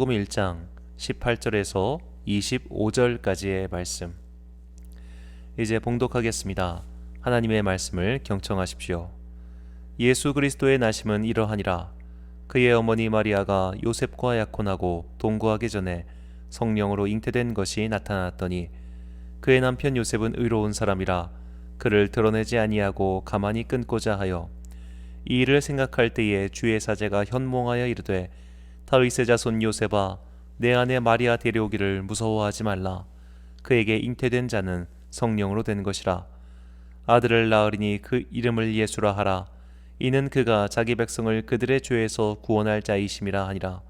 마태복음 1장 18절에서 25절까지의 말씀. 이제 봉독하겠습니다. 하나님의 말씀을 경청하십시오. 예수 그리스도의 나심은 이러하니라. 그의 어머니 마리아가 요셉과 약혼하고 동거하기 전에 성령으로 잉태된 것이 나타났더니 그의 남편 요셉은 의로운 사람이라 그를 드러내지 아니하고 가만히 끊고자 하여 이 일을 생각할 때에 주의 사제가 현몽하여 이르되 다윗의 자손 요셉아, 내 아내 마리아 데려오기를 무서워하지 말라. 그에게 잉태된 자는 성령으로 된 것이라. 아들을 낳으리니 그 이름을 예수라 하라. 이는 그가 자기 백성을 그들의 죄에서 구원할 자이심이라 하니라.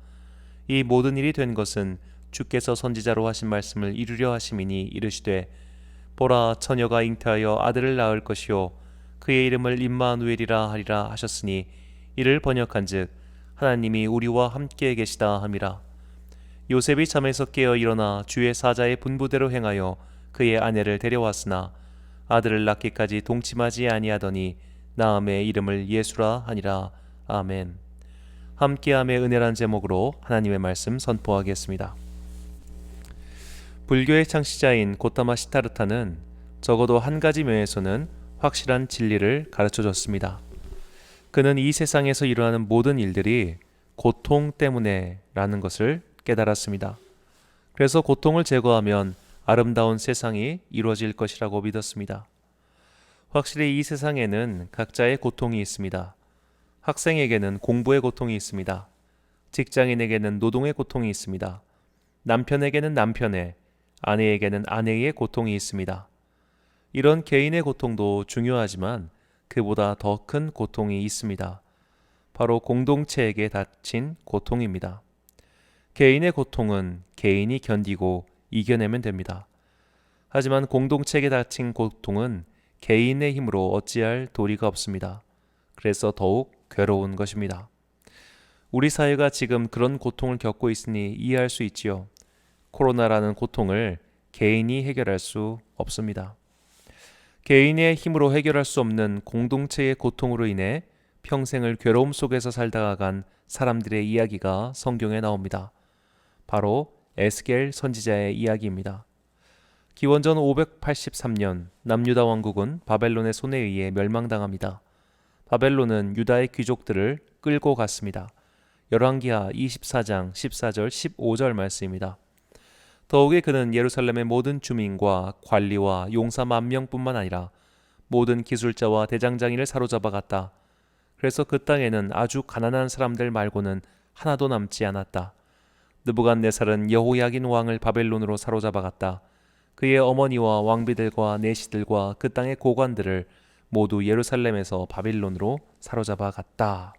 이 모든 일이 된 것은 주께서 선지자로 하신 말씀을 이루려 하심이니 이르시되 보라, 처녀가 잉태하여 아들을 낳을 것이요 그의 이름을 임마누엘이라 하리라 하셨으니 이를 번역한즉 하나님이 우리와 함께 계시다 함이라. 요셉이 잠에서 깨어 일어나 주의 사자의 분부대로 행하여 그의 아내를 데려왔으나 아들을 낳기까지 동침하지 아니하더니 나음의 이름을 예수라 하니라. 아멘. 함께함의 은혜란 제목으로 하나님의 말씀 선포하겠습니다. 불교의 창시자인 고타마 시타르타는 적어도 한 가지 면에서는 확실한 진리를 가르쳐줬습니다. 그는 이 세상에서 일어나는 모든 일들이 고통 때문에 라는 것을 깨달았습니다. 그래서 고통을 제거하면 아름다운 세상이 이루어질 것이라고 믿었습니다. 확실히 이 세상에는 각자의 고통이 있습니다. 학생에게는 공부의 고통이 있습니다. 직장인에게는 노동의 고통이 있습니다. 남편에게는 남편의, 아내에게는 아내의 고통이 있습니다. 이런 개인의 고통도 중요하지만 그보다 더 큰 고통이 있습니다. 바로 공동체에게 닥친 고통입니다. 개인의 고통은 개인이 견디고 이겨내면 됩니다. 하지만 공동체에게 닥친 고통은 개인의 힘으로 어찌할 도리가 없습니다. 그래서 더욱 괴로운 것입니다. 우리 사회가 지금 그런 고통을 겪고 있으니 이해할 수 있지요. 코로나라는 고통을 개인이 해결할 수 없습니다. 개인의 힘으로 해결할 수 없는 공동체의 고통으로 인해 평생을 괴로움 속에서 살다가 간 사람들의 이야기가 성경에 나옵니다. 바로 에스겔 선지자의 이야기입니다. 기원전 583년 남유다 왕국은 바벨론의 손에 의해 멸망당합니다. 바벨론은 유다의 귀족들을 끌고 갔습니다. 열왕기하 24장 14절 15절 말씀입니다. 더욱이 그는 예루살렘의 모든 주민과 관리와 용사 10,000명뿐만 아니라 모든 기술자와 대장장이를 사로잡아 갔다. 그래서 그 땅에는 아주 가난한 사람들 말고는 하나도 남지 않았다. 느부갓네살은 여호야긴 왕을 바벨론으로 사로잡아 갔다. 그의 어머니와 왕비들과 내시들과 그 땅의 고관들을 모두 예루살렘에서 바벨론으로 사로잡아 갔다.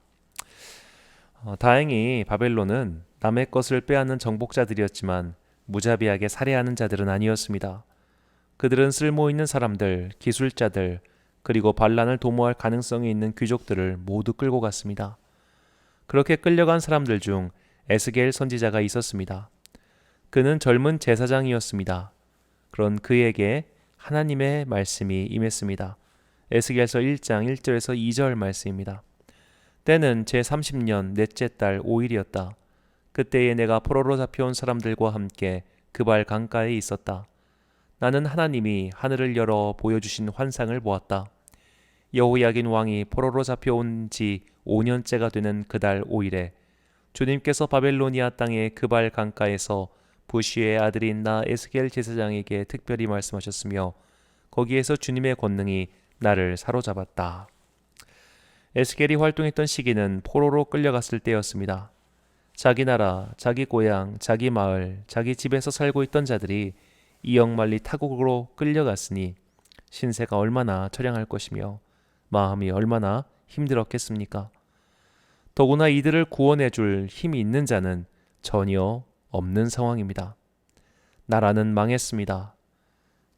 다행히 바벨론은 남의 것을 빼앗는 정복자들이었지만 무자비하게 살해하는 자들은 아니었습니다. 그들은 쓸모있는 사람들, 기술자들, 그리고 반란을 도모할 가능성이 있는 귀족들을 모두 끌고 갔습니다. 그렇게 끌려간 사람들 중 에스겔 선지자가 있었습니다. 그는 젊은 제사장이었습니다. 그런 그에게 하나님의 말씀이 임했습니다. 에스겔서 1장 1절에서 2절 말씀입니다. 때는 제30년 넷째 달 5일이었다. 그때에 내가 포로로 잡혀온 사람들과 함께 그발 강가에 있었다. 나는 하나님이 하늘을 열어 보여주신 환상을 보았다. 여호야긴 왕이 포로로 잡혀온 지 5년째가 되는 그달 5일에 주님께서 바벨로니아 땅의 그발 강가에서 부시의 아들인 나 에스겔 제사장에게 특별히 말씀하셨으며 거기에서 주님의 권능이 나를 사로잡았다. 에스겔이 활동했던 시기는 포로로 끌려갔을 때였습니다. 자기 나라, 자기 고향, 자기 마을, 자기 집에서 살고 있던 자들이 이역만리 타국으로 끌려갔으니 신세가 얼마나 처량할 것이며 마음이 얼마나 힘들었겠습니까? 더구나 이들을 구원해 줄 힘이 있는 자는 전혀 없는 상황입니다. 나라는 망했습니다.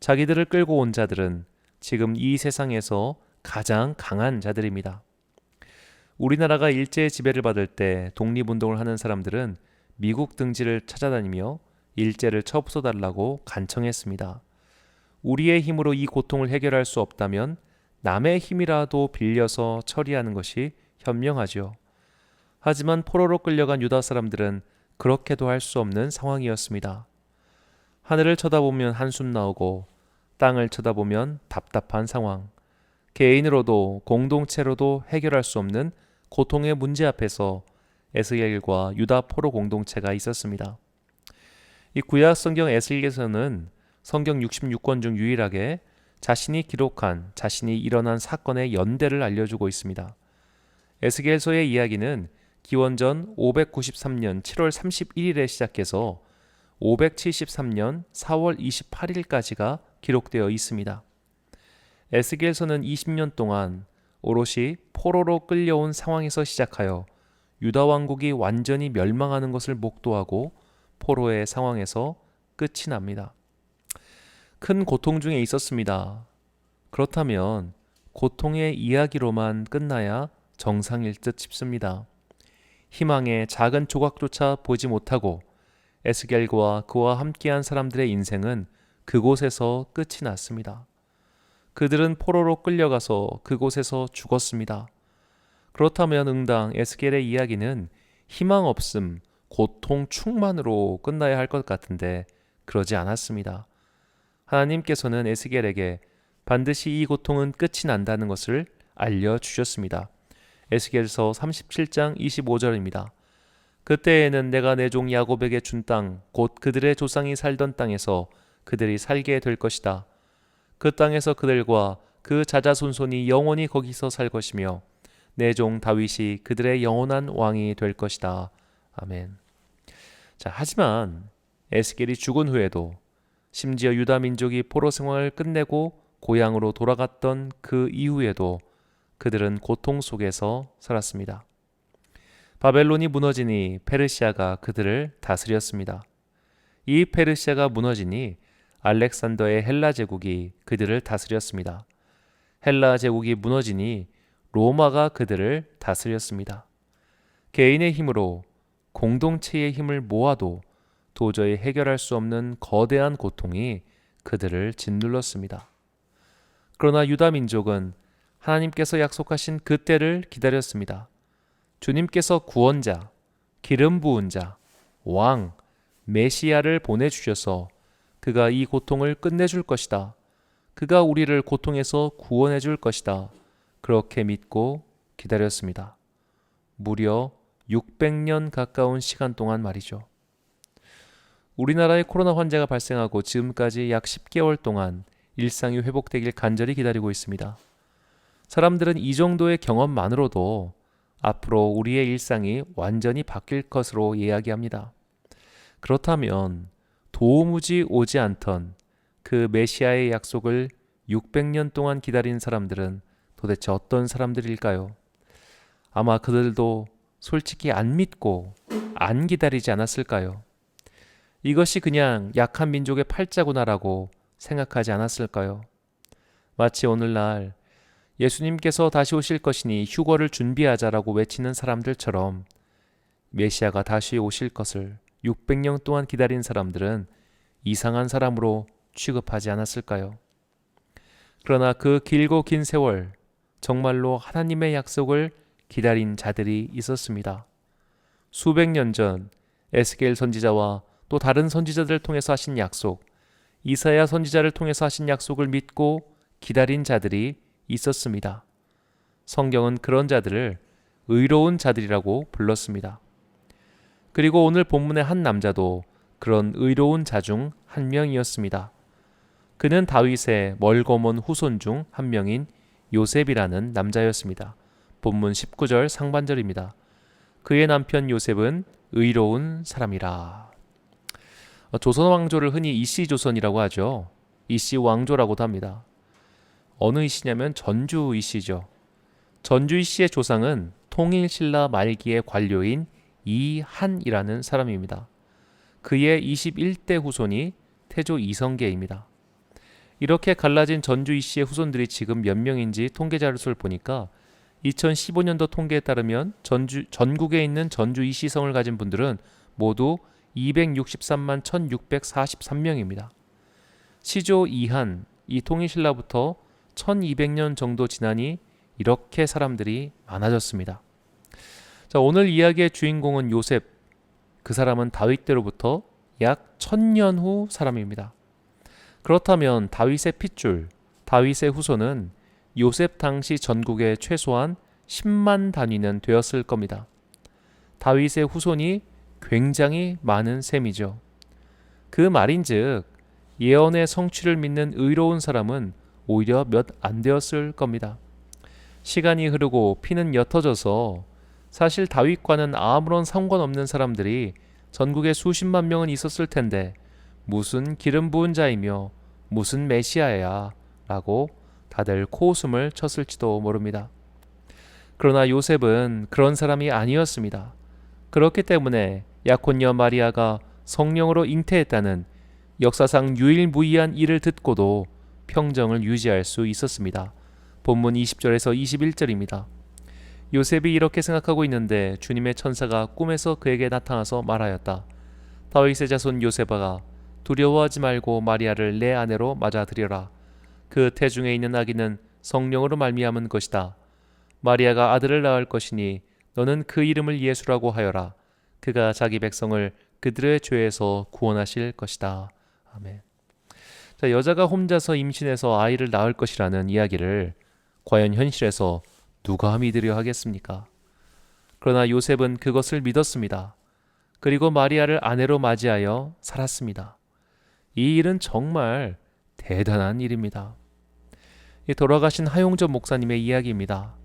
자기들을 끌고 온 자들은 지금 이 세상에서 가장 강한 자들입니다. 우리나라가 일제의 지배를 받을 때 독립운동을 하는 사람들은 미국 등지를 찾아다니며 일제를 쳐부숴달라고 간청했습니다. 우리의 힘으로 이 고통을 해결할 수 없다면 남의 힘이라도 빌려서 처리하는 것이 현명하죠. 하지만 포로로 끌려간 유다 사람들은 그렇게도 할 수 없는 상황이었습니다. 하늘을 쳐다보면 한숨 나오고 땅을 쳐다보면 답답한 상황, 개인으로도 공동체로도 해결할 수 없는 고통의 문제 앞에서 에스겔과 유다 포로 공동체가 있었습니다. 이 구약 성경 에스겔에서는 성경 66권 중 유일하게 자신이 기록한, 자신이 일어난 사건의 연대를 알려주고 있습니다. 에스겔서의 이야기는 기원전 593년 7월 31일에 시작해서 573년 4월 28일까지가 기록되어 있습니다. 에스겔서는 20년 동안 오롯이 포로로 끌려온 상황에서 시작하여 유다 왕국이 완전히 멸망하는 것을 목도하고 포로의 상황에서 끝이 납니다. 큰 고통 중에 있었습니다. 그렇다면 고통의 이야기로만 끝나야 정상일 듯 싶습니다. 희망의 작은 조각조차 보지 못하고 에스겔과 그와 함께한 사람들의 인생은 그곳에서 끝이 났습니다. 그들은 포로로 끌려가서 그곳에서 죽었습니다. 그렇다면 응당 에스겔의 이야기는 희망 없음, 고통 충만으로 끝나야 할 것 같은데 그러지 않았습니다. 하나님께서는 에스겔에게 반드시 이 고통은 끝이 난다는 것을 알려주셨습니다. 에스겔서 37장 25절입니다. 그때에는 내가 내 종 야곱에게 준 땅, 곧 그들의 조상이 살던 땅에서 그들이 살게 될 것이다. 그 땅에서 그들과 그 자자손손이 영원히 거기서 살 것이며 내 종 다윗이 그들의 영원한 왕이 될 것이다. 아멘. 자, 하지만 에스겔이 죽은 후에도 심지어 유다 민족이 포로 생활을 끝내고 고향으로 돌아갔던 그 이후에도 그들은 고통 속에서 살았습니다. 바벨론이 무너지니 페르시아가 그들을 다스렸습니다. 이 페르시아가 무너지니 알렉산더의 헬라 제국이 그들을 다스렸습니다. 헬라 제국이 무너지니 로마가 그들을 다스렸습니다. 개인의 힘으로, 공동체의 힘을 모아도 도저히 해결할 수 없는 거대한 고통이 그들을 짓눌렀습니다. 그러나 유다 민족은 하나님께서 약속하신 그 때를 기다렸습니다. 주님께서 구원자, 기름 부은 자, 왕, 메시아를 보내주셔서 그가 이 고통을 끝내줄 것이다. 그가 우리를 고통에서 구원해 줄 것이다. 그렇게 믿고 기다렸습니다. 무려 600년 가까운 시간 동안 말이죠. 우리나라에 코로나 환자가 발생하고 지금까지 약 10개월 동안 일상이 회복되길 간절히 기다리고 있습니다. 사람들은 이 정도의 경험만으로도 앞으로 우리의 일상이 완전히 바뀔 것으로 이야기합니다. 그렇다면 도무지 오지 않던 그 메시아의 약속을 600년 동안 기다린 사람들은 도대체 어떤 사람들일까요? 아마 그들도 솔직히 안 믿고 안 기다리지 않았을까요? 이것이 그냥 약한 민족의 팔자구나라고 생각하지 않았을까요? 마치 오늘날 예수님께서 다시 오실 것이니 휴거를 준비하자라고 외치는 사람들처럼 메시아가 다시 오실 것을 600년 동안 기다린 사람들은 이상한 사람으로 취급하지 않았을까요? 그러나 그 길고 긴 세월 정말로 하나님의 약속을 기다린 자들이 있었습니다. 수백 년 전 에스겔 선지자와 또 다른 선지자들을 통해서 하신 약속, 이사야 선지자를 통해서 하신 약속을 믿고 기다린 자들이 있었습니다. 성경은 그런 자들을 의로운 자들이라고 불렀습니다. 그리고 오늘 본문의 한 남자도 그런 의로운 자 중 한 명이었습니다. 그는 다윗의 멀고 먼 후손 중 한 명인 요셉이라는 남자였습니다. 본문 19절 상반절입니다. 그의 남편 요셉은 의로운 사람이라. 조선 왕조를 흔히 이씨 조선이라고 하죠. 이씨 왕조라고도 합니다. 어느 이씨냐면 전주 이씨죠. 전주 이씨의 조상은 통일신라 말기의 관료인 이한이라는 사람입니다. 그의 21대 후손이 태조 이성계입니다. 이렇게 갈라진 전주 이씨의 후손들이 지금 몇 명인지 통계 자료를 보니까 2015년도 통계에 따르면 전국에 있는 전주 이씨성을 가진 분들은 모두 263만 1643명입니다. 시조 이한, 이 통일신라부터 1200년 정도 지나니 이렇게 사람들이 많아졌습니다. 자, 오늘 이야기의 주인공은 요셉, 그 사람은 다윗 때로부터 약 1000년 후 사람입니다. 그렇다면 다윗의 핏줄, 다윗의 후손은 요셉 당시 전국에 최소한 10만 단위는 되었을 겁니다. 다윗의 후손이 굉장히 많은 셈이죠. 그 말인즉 예언의 성취를 믿는 의로운 사람은 오히려 몇 안 되었을 겁니다. 시간이 흐르고 피는 옅어져서 사실 다윗과는 아무런 상관없는 사람들이 전국에 수십만 명은 있었을 텐데 무슨 기름 부은 자이며 무슨 메시아야 라고 다들 코웃음을 쳤을지도 모릅니다. 그러나 요셉은 그런 사람이 아니었습니다. 그렇기 때문에 약혼녀 마리아가 성령으로 잉태했다는 역사상 유일무이한 일을 듣고도 평정을 유지할 수 있었습니다. 본문 20절에서 21절입니다. 요셉이 이렇게 생각하고 있는데 주님의 천사가 꿈에서 그에게 나타나서 말하였다. 다윗의 자손 요셉아, 두려워하지 말고 마리아를 내 아내로 맞아들여라. 그 태중에 있는 아기는 성령으로 말미암은 것이다. 마리아가 아들을 낳을 것이니 너는 그 이름을 예수라고 하여라. 그가 자기 백성을 그들의 죄에서 구원하실 것이다. 아멘. 자, 여자가 혼자서 임신해서 아이를 낳을 것이라는 이야기를 과연 현실에서 누가 믿으려 하겠습니까? 그러나 요셉은 그것을 믿었습니다. 그리고 마리아를 아내로 맞이하여 살았습니다. 이 일은 정말 대단한 일입니다. 돌아가신 하용조 목사님의 이야기입니다.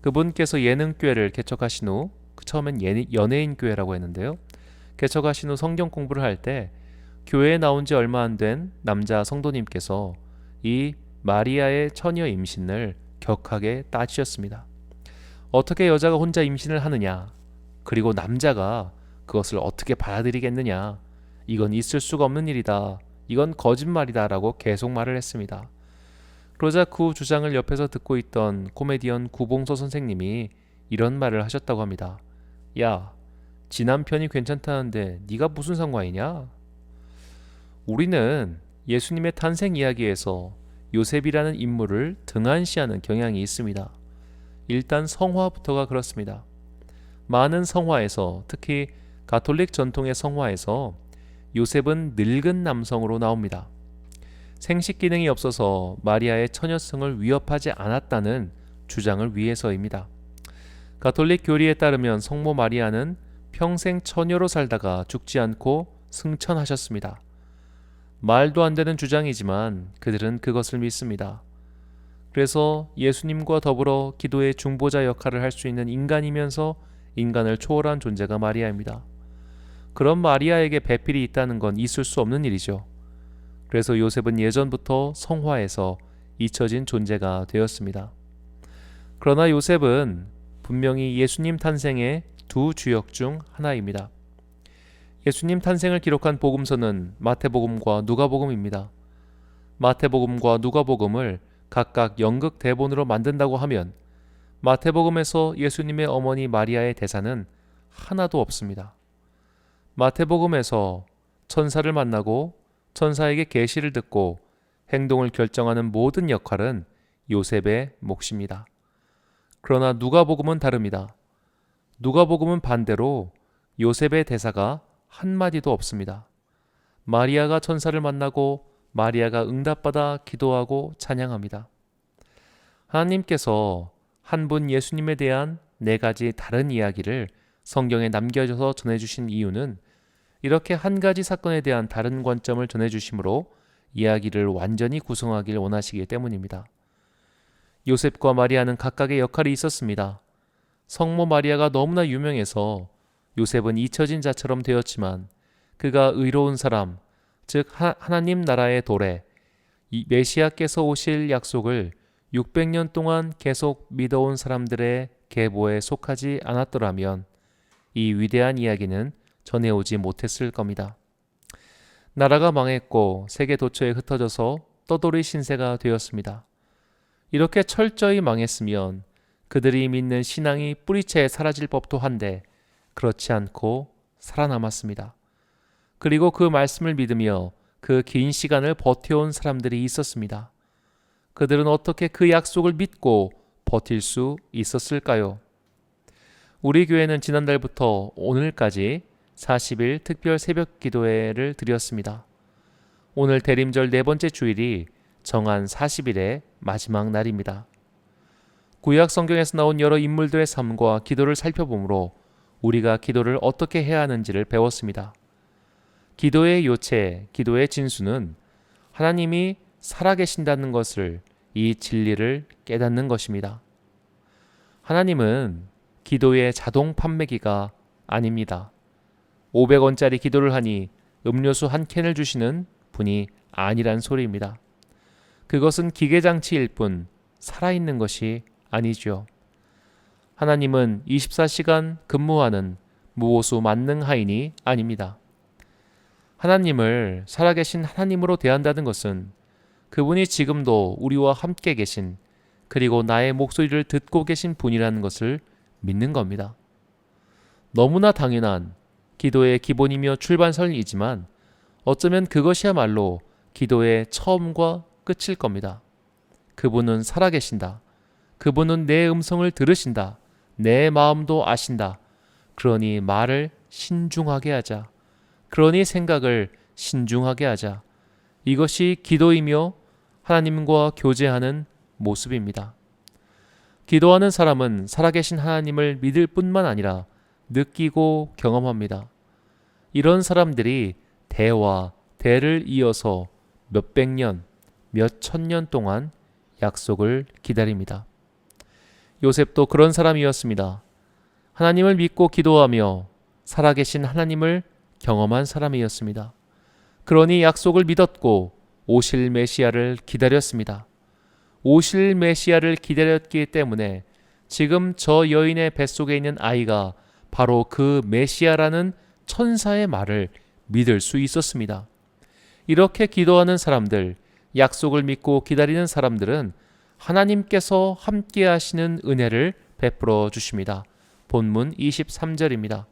그분께서 예능교회를 개척하신 후, 처음엔 연예인교회라고 했는데요. 개척하신 후 성경 공부를 할 때 교회에 나온 지 얼마 안 된 남자 성도님께서 이 마리아의 처녀 임신을 격하게 따지셨습니다. 어떻게 여자가 혼자 임신을 하느냐? 그리고 남자가 그것을 어떻게 받아들이겠느냐? 이건 있을 수가 없는 일이다. 이건 거짓말이다. 라고 계속 말을 했습니다. 그러자 그 주장을 옆에서 듣고 있던 코미디언 구봉서 선생님이 이런 말을 하셨다고 합니다. 야, 지 남편이 괜찮다는데 네가 무슨 상관이냐? 우리는 예수님의 탄생 이야기에서 요셉이라는 인물을 등한시하는 경향이 있습니다. 일단 성화부터가 그렇습니다. 많은 성화에서, 특히 가톨릭 전통의 성화에서 요셉은 늙은 남성으로 나옵니다. 생식 기능이 없어서 마리아의 처녀성을 위협하지 않았다는 주장을 위해서입니다. 가톨릭 교리에 따르면 성모 마리아는 평생 처녀로 살다가 죽지 않고 승천하셨습니다. 말도 안 되는 주장이지만 그들은 그것을 믿습니다. 그래서 예수님과 더불어 기도의 중보자 역할을 할 수 있는 인간이면서 인간을 초월한 존재가 마리아입니다. 그런 마리아에게 배필이 있다는 건 있을 수 없는 일이죠. 그래서 요셉은 예전부터 성화에서 잊혀진 존재가 되었습니다. 그러나 요셉은 분명히 예수님 탄생의 두 주역 중 하나입니다. 예수님 탄생을 기록한 복음서는 마태복음과 누가복음입니다. 마태복음과 누가복음을 각각 연극 대본으로 만든다고 하면 마태복음에서 예수님의 어머니 마리아의 대사는 하나도 없습니다. 마태복음에서 천사를 만나고 천사에게 계시를 듣고 행동을 결정하는 모든 역할은 요셉의 몫입니다. 그러나 누가복음은 다릅니다. 누가복음은 반대로 요셉의 대사가 한마디도 없습니다. 마리아가 천사를 만나고 마리아가 응답받아 기도하고 찬양합니다. 하나님께서 한 분 예수님에 대한 4가지 다른 이야기를 성경에 남겨져서 전해주신 이유는 이렇게 한 가지 사건에 대한 다른 관점을 전해주심으로 이야기를 완전히 구성하길 원하시기 때문입니다. 요셉과 마리아는 각각의 역할이 있었습니다. 성모 마리아가 너무나 유명해서 요셉은 잊혀진 자처럼 되었지만 그가 의로운 사람, 즉 하나님 나라의 도래, 이 메시아께서 오실 약속을 600년 동안 계속 믿어온 사람들의 계보에 속하지 않았더라면 이 위대한 이야기는 전해오지 못했을 겁니다. 나라가 망했고 세계 도처에 흩어져서 떠돌이 신세가 되었습니다. 이렇게 철저히 망했으면 그들이 믿는 신앙이 뿌리채 사라질 법도 한데 그렇지 않고 살아남았습니다. 그리고 그 말씀을 믿으며 그 긴 시간을 버텨온 사람들이 있었습니다. 그들은 어떻게 그 약속을 믿고 버틸 수 있었을까요? 우리 교회는 지난달부터 오늘까지 40일 특별 새벽 기도회를 드렸습니다. 오늘 대림절 네 번째 주일이 정한 40일의 마지막 날입니다. 구약 성경에서 나온 여러 인물들의 삶과 기도를 살펴보므로 우리가 기도를 어떻게 해야 하는지를 배웠습니다. 기도의 요체, 기도의 진수는 하나님이 살아계신다는 것을, 이 진리를 깨닫는 것입니다. 하나님은 기도의 자동 판매기가 아닙니다. 500원짜리 기도를 하니 음료수 한 캔을 주시는 분이 아니란 소리입니다. 그것은 기계장치일 뿐 살아있는 것이 아니죠. 하나님은 24시간 근무하는 무오수 만능하인이 아닙니다. 하나님을 살아계신 하나님으로 대한다는 것은 그분이 지금도 우리와 함께 계신, 그리고 나의 목소리를 듣고 계신 분이라는 것을 믿는 겁니다. 너무나 당연한 기도의 기본이며 출발선이지만 어쩌면 그것이야말로 기도의 처음과 끝일 겁니다. 그분은 살아계신다. 그분은 내 음성을 들으신다. 내 마음도 아신다. 그러니 말을 신중하게 하자. 그러니 생각을 신중하게 하자. 이것이 기도이며 하나님과 교제하는 모습입니다. 기도하는 사람은 살아계신 하나님을 믿을 뿐만 아니라 느끼고 경험합니다. 이런 사람들이 대와 대를 이어서 몇백 년, 몇천 년 동안 약속을 기다립니다. 요셉도 그런 사람이었습니다. 하나님을 믿고 기도하며 살아계신 하나님을 경험한 사람이었습니다. 그러니 약속을 믿었고 오실 메시아를 기다렸습니다. 오실 메시아를 기다렸기 때문에 지금 저 여인의 뱃속에 있는 아이가 바로 그 메시아라는 천사의 말을 믿을 수 있었습니다. 이렇게 기도하는 사람들, 약속을 믿고 기다리는 사람들은 하나님께서 함께 하시는 은혜를 베풀어 주십니다. 본문 23절입니다.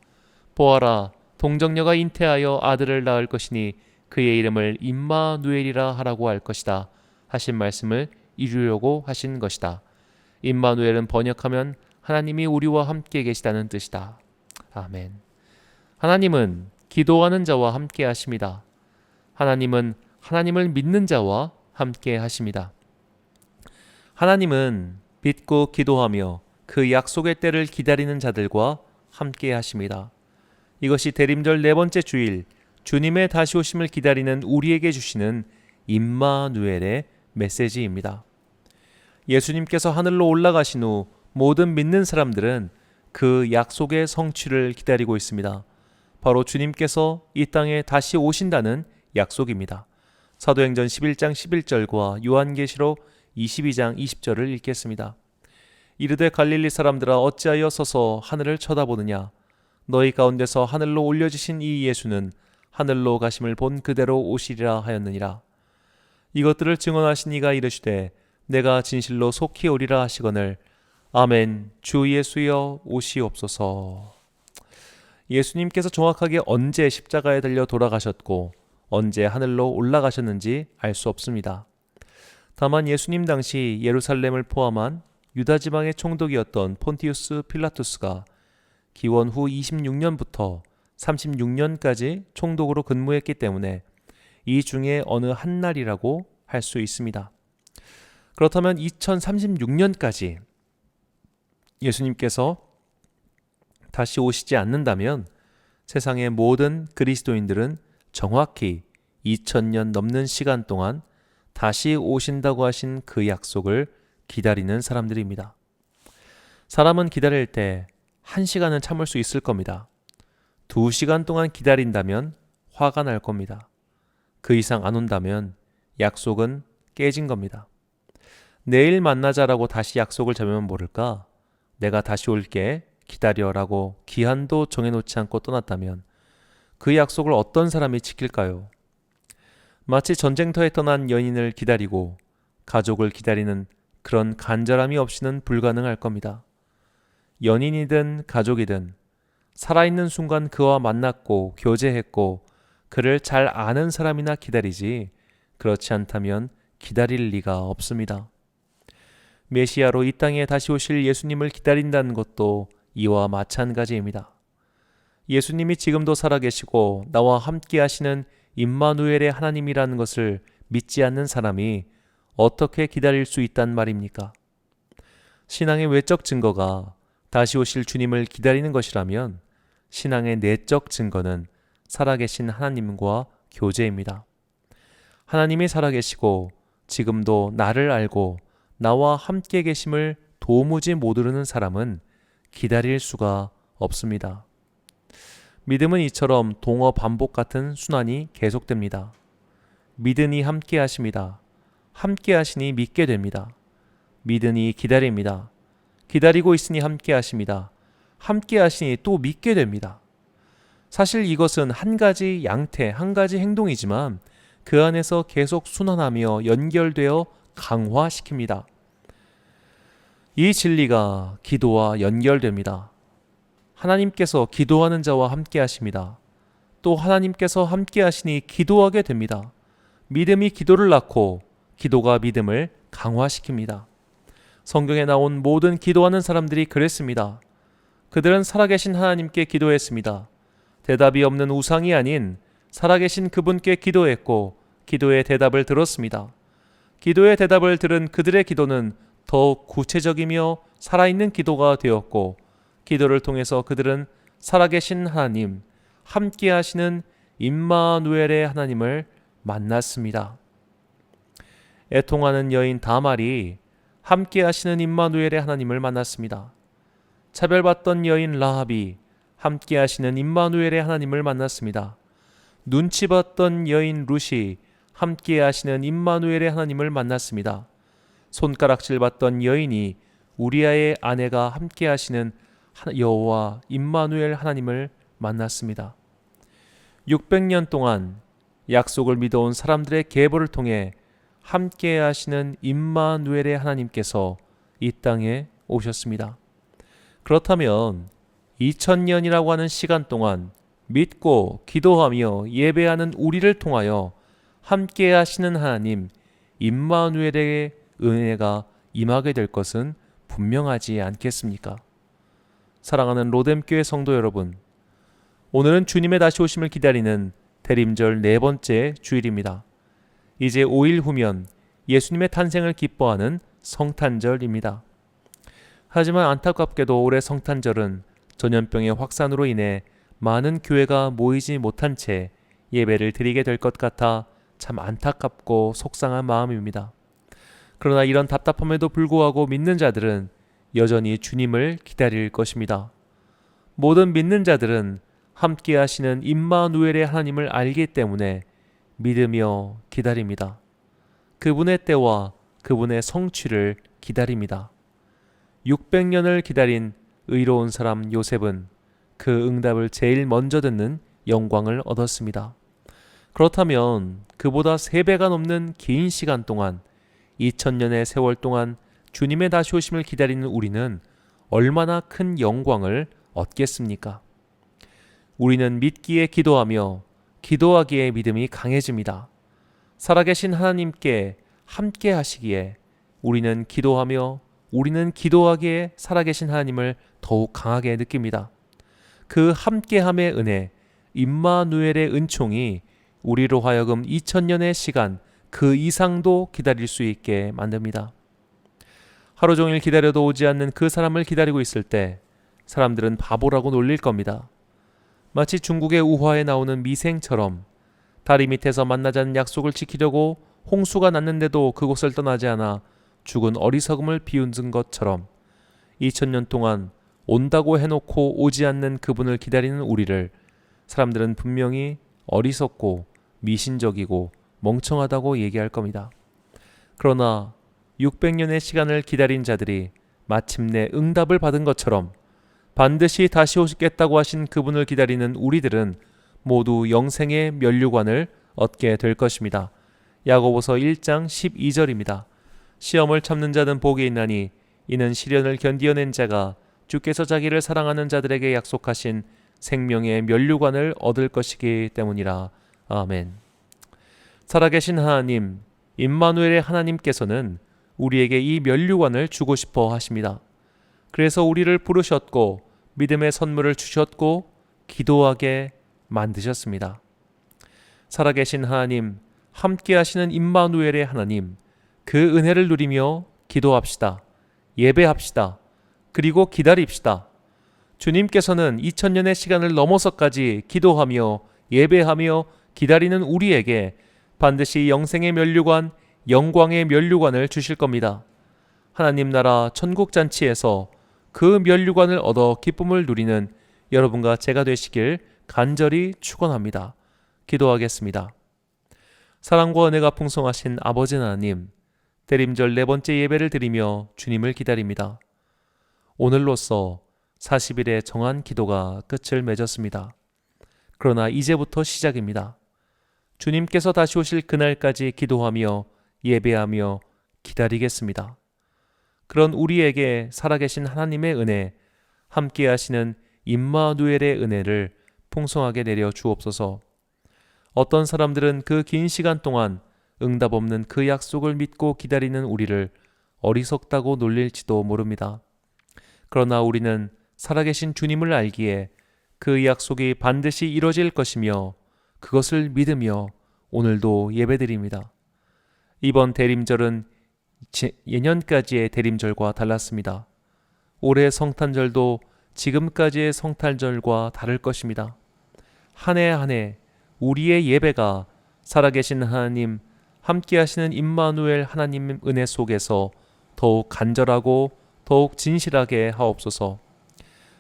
보아라, 동정녀가 잉태하여 아들을 낳을 것이니 그의 이름을 임마누엘이라 하라고 할 것이다 하신 말씀을 이루려고 하신 것이다. 임마누엘은 번역하면 하나님이 우리와 함께 계시다는 뜻이다. 아멘. 하나님은 기도하는 자와 함께 하십니다. 하나님은 하나님을 믿는 자와 함께 하십니다. 하나님은 믿고 기도하며 그 약속의 때를 기다리는 자들과 함께 하십니다. 이것이 대림절 네 번째 주일, 주님의 다시 오심을 기다리는 우리에게 주시는 임마누엘의 메시지입니다. 예수님께서 하늘로 올라가신 후 모든 믿는 사람들은 그 약속의 성취를 기다리고 있습니다. 바로 주님께서 이 땅에 다시 오신다는 약속입니다. 사도행전 11장 11절과 요한계시록 22장 20절을 읽겠습니다. 이르되 갈릴리 사람들아 어찌하여 서서 하늘을 쳐다보느냐. 너희 가운데서 하늘로 올려지신 이 예수는 하늘로 가심을 본 그대로 오시리라 하였느니라. 이것들을 증언하신 이가 이르시되 내가 진실로 속히 오리라 하시거늘 아멘. 주 예수여 오시옵소서. 예수님께서 정확하게 언제 십자가에 달려 돌아가셨고 언제 하늘로 올라가셨는지 알 수 없습니다. 다만 예수님 당시 예루살렘을 포함한 유다 지방의 총독이었던 폰티우스 필라투스가 기원 후 26년부터 36년까지 총독으로 근무했기 때문에 이 중에 어느 한 날이라고 할 수 있습니다. 그렇다면 2036년까지 예수님께서 다시 오시지 않는다면 세상의 모든 그리스도인들은 정확히 2000년 넘는 시간 동안 다시 오신다고 하신 그 약속을 기다리는 사람들입니다. 사람은 기다릴 때 1시간은 참을 수 있을 겁니다. 2시간 동안 기다린다면 화가 날 겁니다. 그 이상 안 온다면 약속은 깨진 겁니다. 내일 만나자라고 다시 약속을 잡으면 모를까? 내가 다시 올게 기다려라고 기한도 정해놓지 않고 떠났다면 그 약속을 어떤 사람이 지킬까요? 마치 전쟁터에 떠난 연인을 기다리고 가족을 기다리는 그런 간절함이 없이는 불가능할 겁니다. 연인이든 가족이든 살아있는 순간 그와 만났고 교제했고 그를 잘 아는 사람이나 기다리지, 그렇지 않다면 기다릴 리가 없습니다. 메시아로 이 땅에 다시 오실 예수님을 기다린다는 것도 이와 마찬가지입니다. 예수님이 지금도 살아계시고 나와 함께 하시는 임마누엘의 하나님이라는 것을 믿지 않는 사람이 어떻게 기다릴 수 있단 말입니까? 신앙의 외적 증거가 다시 오실 주님을 기다리는 것이라면 신앙의 내적 증거는 살아계신 하나님과 교제입니다. 하나님이 살아계시고 지금도 나를 알고 나와 함께 계심을 도무지 모르는 사람은 기다릴 수가 없습니다. 믿음은 이처럼 동어 반복 같은 순환이 계속됩니다. 믿으니 함께 하십니다. 함께 하시니 믿게 됩니다. 믿으니 기다립니다. 기다리고 있으니 함께 하십니다. 함께 하시니 또 믿게 됩니다. 사실 이것은 한 가지 양태, 한 가지 행동이지만 그 안에서 계속 순환하며 연결되어 강화시킵니다. 이 진리가 기도와 연결됩니다. 하나님께서 기도하는 자와 함께 하십니다. 또 하나님께서 함께 하시니 기도하게 됩니다. 믿음이 기도를 낳고 기도가 믿음을 강화시킵니다. 성경에 나온 모든 기도하는 사람들이 그랬습니다. 그들은 살아계신 하나님께 기도했습니다. 대답이 없는 우상이 아닌 살아계신 그분께 기도했고 기도의 대답을 들었습니다. 기도의 대답을 들은 그들의 기도는 더욱 구체적이며 살아있는 기도가 되었고 기도를 통해서 그들은 살아계신 하나님, 함께 하시는 임마누엘의 하나님을 만났습니다. 애통하는 여인 다말이 함께 하시는 임마누엘의 하나님을 만났습니다. 차별받던 여인 라합이 함께 하시는 임마누엘의 하나님을 만났습니다. 눈치 봤던 여인 룻이 함께 하시는 임마누엘의 하나님을 만났습니다. 손가락질 받던 여인이 우리아의 아내가 함께 하시는 여호와 임마누엘 하나님을 만났습니다. 600년 동안 약속을 믿어온 사람들의 계보를 통해 함께 하시는 임마누엘의 하나님께서 이 땅에 오셨습니다. 그렇다면 2000년이라고 하는 시간 동안 믿고 기도하며 예배하는 우리를 통하여 함께 하시는 하나님 임마누엘의 은혜가 임하게 될 것은 분명하지 않겠습니까? 사랑하는 로뎀교회 성도 여러분, 오늘은 주님의 다시 오심을 기다리는 대림절 네 번째 주일입니다. 이제 5일 후면 예수님의 탄생을 기뻐하는 성탄절입니다. 하지만 안타깝게도 올해 성탄절은 전염병의 확산으로 인해 많은 교회가 모이지 못한 채 예배를 드리게 될 것 같아 참 안타깝고 속상한 마음입니다. 그러나 이런 답답함에도 불구하고 믿는 자들은 여전히 주님을 기다릴 것입니다. 모든 믿는 자들은 함께 하시는 임마누엘의 하나님을 알기 때문에 믿으며 기다립니다. 그분의 때와 그분의 성취를 기다립니다. 600년을 기다린 의로운 사람 요셉은 그 응답을 제일 먼저 듣는 영광을 얻었습니다. 그렇다면 그보다 3배가 넘는 긴 시간 동안 2000년의 세월 동안 주님의 다시 오심을 기다리는 우리는 얼마나 큰 영광을 얻겠습니까? 우리는 믿기에 기도하며 기도하기에 믿음이 강해집니다. 살아계신 하나님께 함께 하시기에 우리는 기도하며 우리는 기도하기에 살아계신 하나님을 더욱 강하게 느낍니다. 그 함께함의 은혜, 임마누엘의 은총이 우리로 하여금 2000년의 시간 그 이상도 기다릴 수 있게 만듭니다. 하루 종일 기다려도 오지 않는 그 사람을 기다리고 있을 때 사람들은 바보라고 놀릴 겁니다. 마치 중국의 우화에 나오는 미생처럼 다리 밑에서 만나자는 약속을 지키려고 홍수가 났는데도 그곳을 떠나지 않아 죽은 어리석음을 비웃은 것처럼 2000년 동안 온다고 해놓고 오지 않는 그분을 기다리는 우리를 사람들은 분명히 어리석고 미신적이고 멍청하다고 얘기할 겁니다. 그러나 600년의 시간을 기다린 자들이 마침내 응답을 받은 것처럼 반드시 다시 오시겠다고 하신 그분을 기다리는 우리들은 모두 영생의 면류관을 얻게 될 것입니다. 야고보서 1장 12절입니다. 시험을 참는 자는 복이 있나니 이는 시련을 견디어낸 자가 주께서 자기를 사랑하는 자들에게 약속하신 생명의 면류관을 얻을 것이기 때문이라. 아멘. 살아계신 하나님, 임마누엘의 하나님께서는 우리에게 이 면류관을 주고 싶어 하십니다. 그래서 우리를 부르셨고 믿음의 선물을 주셨고 기도하게 만드셨습니다. 살아계신 하나님, 함께 하시는 임마누엘의 하나님, 그 은혜를 누리며 기도합시다. 예배합시다. 그리고 기다립시다. 주님께서는 2000년의 시간을 넘어서까지 기도하며 예배하며 기다리는 우리에게 반드시 영생의 면류관, 영광의 면류관을 주실 겁니다. 하나님 나라 천국 잔치에서 그 면류관을 얻어 기쁨을 누리는 여러분과 제가 되시길 간절히 축원합니다. 기도하겠습니다. 사랑과 은혜가 풍성하신 아버지 하나님, 대림절 4번째 예배를 드리며 주님을 기다립니다. 오늘로써 40일의 정한 기도가 끝을 맺었습니다. 그러나 이제부터 시작입니다. 주님께서 다시 오실 그날까지 기도하며 예배하며 기다리겠습니다. 그런 우리에게 살아계신 하나님의 은혜, 함께 하시는 임마누엘의 은혜를 풍성하게 내려 주옵소서. 어떤 사람들은 그 긴 시간 동안 응답 없는 그 약속을 믿고 기다리는 우리를 어리석다고 놀릴지도 모릅니다. 그러나 우리는 살아계신 주님을 알기에 그 약속이 반드시 이루어질 것이며 그것을 믿으며 오늘도 예배드립니다. 이번 대림절은 예년까지의 대림절과 달랐습니다. 올해 성탄절도 지금까지의 성탄절과 다를 것입니다. 한 해 한 해 우리의 예배가 살아계신 하나님, 함께 하시는 임마누엘 하나님 은혜 속에서 더욱 간절하고 더욱 진실하게 하옵소서.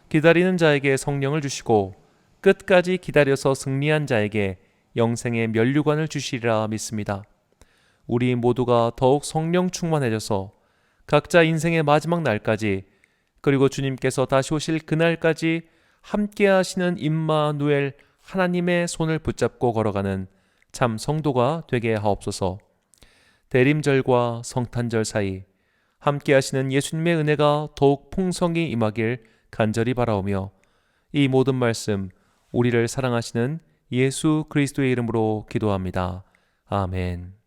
기다리는 자에게 성령을 주시고 끝까지 기다려서 승리한 자에게 영생의 면류관을 주시리라 믿습니다. 우리 모두가 더욱 성령 충만해져서 각자 인생의 마지막 날까지, 그리고 주님께서 다시 오실 그날까지 함께 하시는 임마누엘 하나님의 손을 붙잡고 걸어가는 참 성도가 되게 하옵소서. 대림절과 성탄절 사이 함께 하시는 예수님의 은혜가 더욱 풍성히 임하길 간절히 바라오며, 이 모든 말씀 우리를 사랑하시는 예수 그리스도의 이름으로 기도합니다. 아멘.